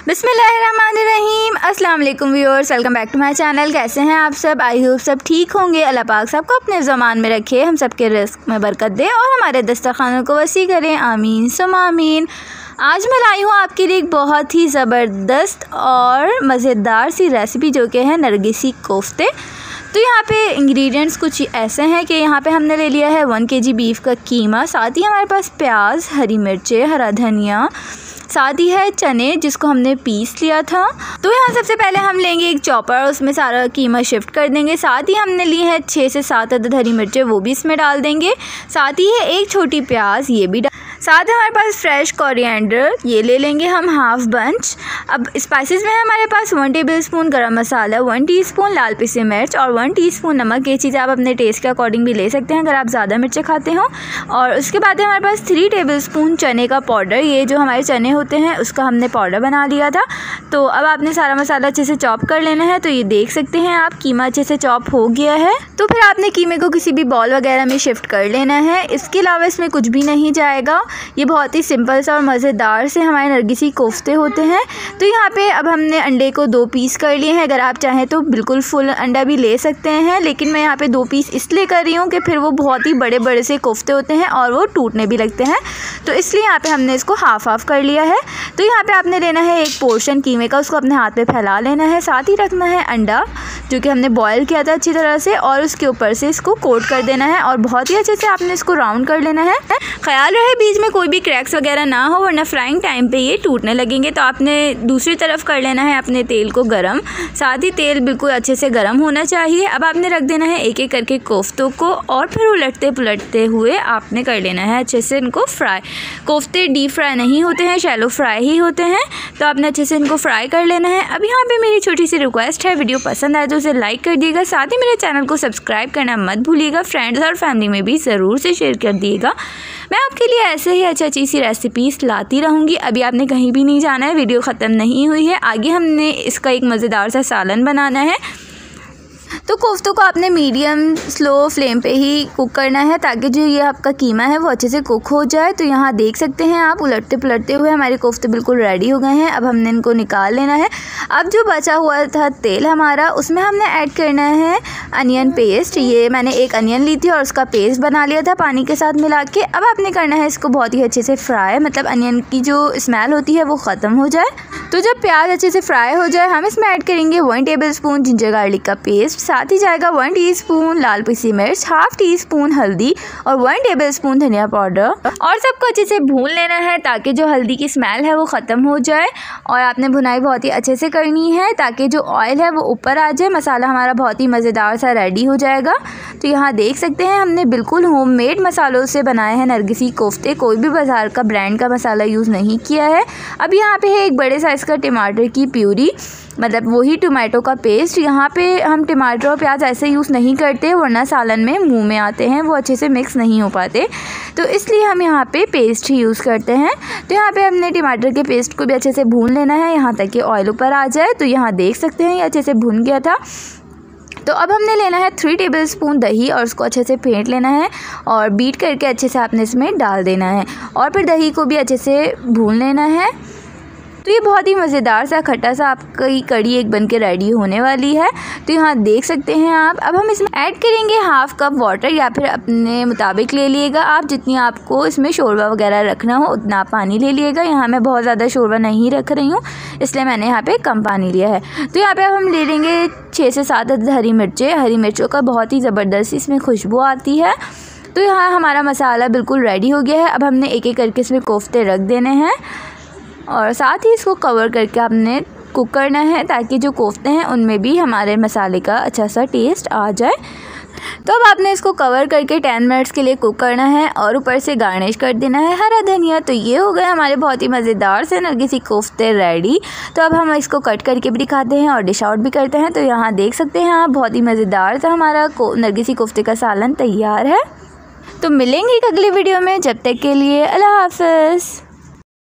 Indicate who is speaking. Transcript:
Speaker 1: बिस्मिल्लाहिर्रहमानिर्रहीम। अस्सलाम वालेकुम viewers, welcome back to my channel. कैसे हैं आप सब? आई होप सब ठीक होंगे। अल्लाह पाक सबको अपने ज़मान में रखे, हम सब के रिस्क में बरकत दे और हमारे दस्तरखानों को वसी करें। आमीन सुम आमीन। आज मैं लाई हूँ आपके लिए एक बहुत ही ज़बरदस्त और मज़ेदार सी रेसिपी जो कि है नरगिसी कोफ्ते। तो यहाँ पे इंग्रेडिएंट्स कुछ ऐसे हैं कि यहाँ पे हमने ले लिया है 1 kg बीफ का कीमा, साथ ही हमारे पास प्याज, हरी मिर्चें, हरा धनिया, साथ ही है चने जिसको हमने पीस लिया था। तो यहाँ सबसे पहले हम लेंगे एक चॉपर, उसमें सारा कीमा शिफ्ट कर देंगे। साथ ही हमने ली है 6 से 7 अदद हरी मिर्चें, वो भी इसमें डाल देंगे। साथ ही है एक छोटी प्याज, ये भी साथ ही हमारे पास फ्रेश कोरिएंडर, ये ले लेंगे हम हाफ बंच। अब स्पाइसेस में हमारे पास 1 टेबलस्पून गरम मसाला, 1 टीस्पून लाल पिसी मिर्च और 1 टीस्पून नमक। ये चीज़ें आप अपने टेस्ट के अकॉर्डिंग भी ले सकते हैं अगर आप ज़्यादा मिर्चें खाते हो। और उसके बाद हमारे पास 3 टेबलस्पून चने का पाउडर, ये जो हमारे चने होते हैं उसका हमने पाउडर बना लिया था। तो अब आपने सारा मसाला अच्छे से चॉप कर लेना है। तो ये देख सकते हैं आप, कीमा अच्छे से चॉप हो गया है। तो फिर आपने कीमे को किसी भी बॉल वगैरह में शिफ्ट कर लेना है। इसके अलावा इसमें कुछ भी नहीं जाएगा। ये बहुत ही सिंपल सा और मज़ेदार से हमारे नरगिसी कोफ्ते होते हैं। तो यहाँ पे अब हमने अंडे को 2 पीस कर लिए हैं। अगर आप चाहें तो बिल्कुल फुल अंडा भी ले सकते हैं, लेकिन मैं यहाँ पे 2 पीस इसलिए कर रही हूँ कि फिर वो बहुत ही बड़े बड़े से कोफ्ते होते हैं और वो टूटने भी लगते हैं। तो इसलिए यहाँ पे हमने इसको हाफ हाफ कर लिया है। तो यहाँ पे आपने लेना है एक पोर्शन कीमे का, उसको अपने हाथ पे फैला लेना है। साथ ही रखना है अंडा जो कि हमने बॉयल किया था अच्छी तरह से, और उसके ऊपर से इसको कोट कर देना है और बहुत ही अच्छे से आपने इसको राउंड कर लेना है। ख्याल रहे बीच में कोई भी क्रैक्स वगैरह ना हो, वरना फ्राइंग टाइम पे ये टूटने लगेंगे। तो आपने दूसरी तरफ कर लेना है अपने तेल को गरम। साथ ही तेल बिल्कुल अच्छे से गरम होना चाहिए। अब आपने रख देना है एक एक करके कोफ्तों को और फिर उलटते पुलटते हुए आपने कर लेना है अच्छे से इनको फ्राई। कोफ्ते डीप फ्राई नहीं होते हैं, शैलो फ्राई ही होते हैं। तो आपने अच्छे से इनको फ्राई कर लेना है। अब यहाँ पे मेरी छोटी सी रिक्वेस्ट है, वीडियो पसंद आए तो उसे लाइक कर दिएगा। साथ ही मेरे चैनल को सब्सक्राइब करना मत भूलिएगा। फ्रेंड्स और फैमिली में भी ज़रूर से शेयर कर दिएगा। मैं आपके लिए ऐसे ही अच्छी सी रेसिपीज़ लाती रहूँगी। अभी आपने कहीं भी नहीं जाना है, वीडियो ख़त्म नहीं हुई है। आगे हमने इसका एक मज़ेदार सा सालन बनाना है। तो कोफ्तों को आपने मीडियम स्लो फ्लेम पे ही कुक करना है ताकि जो ये आपका कीमा है वो अच्छे से कुक हो जाए। तो यहाँ देख सकते हैं आप, उलटते पुलटते हुए हमारे कोफ्ते बिल्कुल रेडी हो गए हैं। अब हमने इनको निकाल लेना है। अब जो बचा हुआ था तेल हमारा, उसमें हमने ऐड करना है अनियन पेस्ट। ये मैंने एक अनियन ली थी और उसका पेस्ट बना लिया था पानी के साथ मिला के। अब आपने करना है इसको बहुत ही अच्छे से फ्राई, मतलब अनियन की जो स्मेल होती है वो ख़त्म हो जाए। तो जब प्याज अच्छे से फ्राई हो जाए, हम इसमें ऐड करेंगे 1 टेबलस्पून जिंजर गार्लिक का पेस्ट। साथ ही जाएगा 1 टीस्पून लाल पिसी मिर्च, हाफ टीस्पून हल्दी और 1 टेबलस्पून धनिया पाउडर। और सबको अच्छे से भून लेना है ताकि जो हल्दी की स्मेल है वो ख़त्म हो जाए। और आपने भुनाई बहुत ही अच्छे से करनी है ताकि जो ऑयल है वो ऊपर आ जाए। मसाला हमारा बहुत ही मज़ेदार सा रेडी हो जाएगा। तो यहाँ देख सकते हैं हमने बिल्कुल होममेड मसालों से बनाए हैं नरगिसी कोफ्ते, कोई भी बाज़ार का ब्रांड का मसाला यूज़ नहीं किया है। अब यहाँ पे है एक बड़े साइज़ का टमाटर की प्यूरी, मतलब वही टमाटो का पेस्ट। यहाँ पे हम टमाटर और प्याज ऐसे यूज़ नहीं करते, वरना सालन में मुंह में आते हैं, वो अच्छे से मिक्स नहीं हो पाते। तो इसलिए हम यहाँ पे पेस्ट ही यूज़ करते हैं। तो यहाँ पे हमने टमाटर के पेस्ट को भी अच्छे से भून लेना है यहाँ तक कि ऑयल ऊपर आ जाए। तो यहाँ देख सकते हैं ये अच्छे से भुन गया था। तो अब हमने लेना है 3 टेबलस्पून दही और उसको अच्छे से फेंट लेना है और बीट करके अच्छे से आपने इसमें डाल देना है और फिर दही को भी अच्छे से भून लेना है। तो ये बहुत ही मज़ेदार सा खट्टा सा आपकी कड़ी एक बन के रेडी होने वाली है। तो यहाँ देख सकते हैं आप। अब हम इसमें ऐड करेंगे हाफ कप वाटर, या फिर अपने मुताबिक ले लिएगा आप, जितनी आपको इसमें शोरबा वगैरह रखना हो उतना पानी ले लिएगा। यहाँ मैं बहुत ज़्यादा शोरबा नहीं रख रही हूँ, इसलिए मैंने यहाँ पे कम पानी लिया है। तो यहाँ पे अब हम ले लेंगे 6 से 7 अदद हरी मिर्चें। हरी मिर्चों का बहुत ही ज़बरदस्त इसमें खुशबू आती है। तो यहाँ हमारा मसाला बिल्कुल रेडी हो गया है। अब हमने एक एक करके इसमें कोफ्ते रख देने हैं और साथ ही इसको कवर करके आपने कुक करना है ताकि जो कोफ्ते हैं उनमें भी हमारे मसाले का अच्छा सा टेस्ट आ जाए। तो अब आपने इसको कवर करके 10 मिनट्स के लिए कुक करना है और ऊपर से गार्निश कर देना है हरा धनिया। तो ये हो गए हमारे बहुत ही मज़ेदार से नरगिसी कोफ्ते रेडी। तो अब हम इसको कट करके भी दिखाते हैं और डिश आउट भी करते हैं। तो यहाँ देख सकते हैं आप, बहुत ही मज़ेदार सा हमारा नरगिसी कोफ्ते का सालन तैयार है। तो मिलेंगे एक अगली वीडियो में, जब तक के लिए अल्लाह हाफ़िज़।